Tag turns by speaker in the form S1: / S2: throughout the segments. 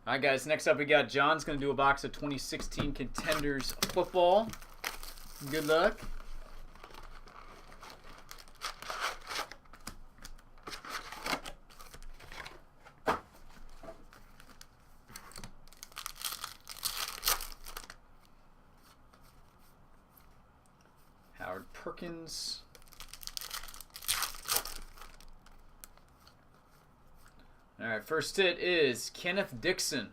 S1: All right, guys. Next up, we got John's going to do a box of 2016 Contenders football. Good luck. Howard Perkins. All right, first hit is Kenneth Dixon.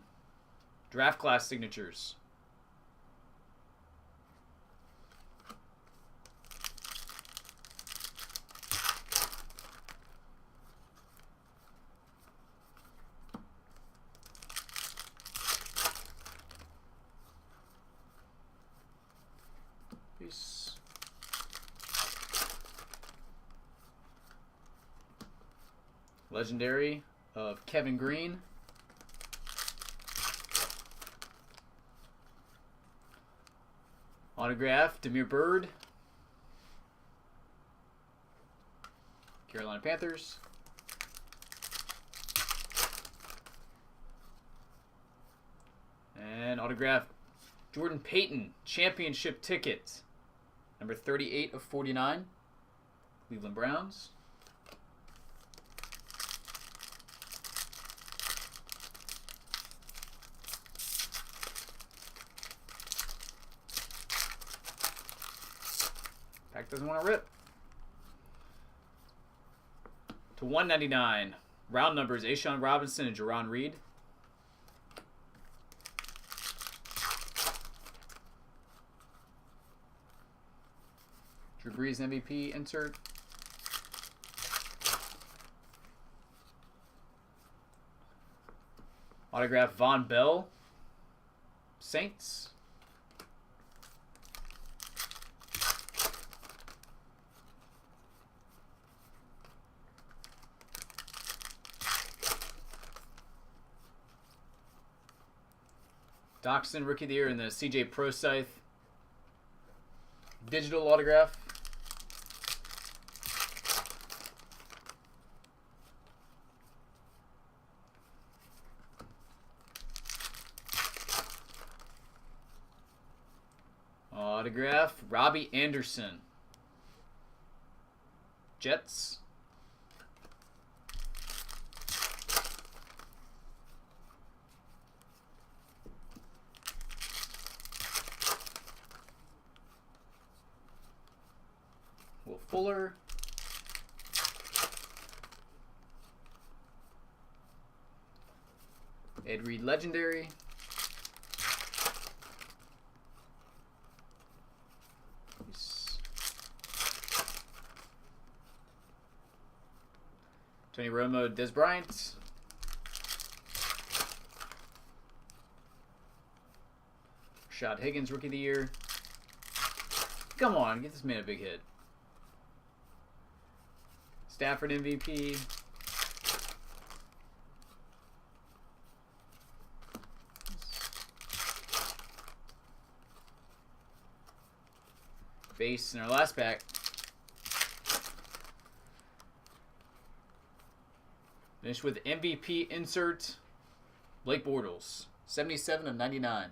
S1: Draft class signatures. Peace. Legendary of Kevin Green. Autograph, Demir Bird. Carolina Panthers. And autograph, Jordan Payton, championship ticket. Number 38 of 49. Cleveland Browns. Pack doesn't want to rip. To 199. Round numbers, Ashawn Robinson and Jerron Reed. Drew Brees MVP insert. Autograph, Von Bell. Saints. Doxson, Rookie of the Year in the CJ Prosith. Digital autograph. Autograph, Robbie Anderson. Jets. Will Fuller. Ed Reed Legendary. Tony Romo, Des Bryant. Rashad Higgins, Rookie of the Year. Come on, get this man a big hit. Stafford MVP. Base in our last pack. Finish with MVP insert. Blake Bortles, 77 of 99.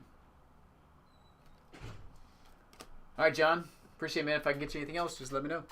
S1: All right, John. Appreciate it, man. If I can get you anything else, just let me know.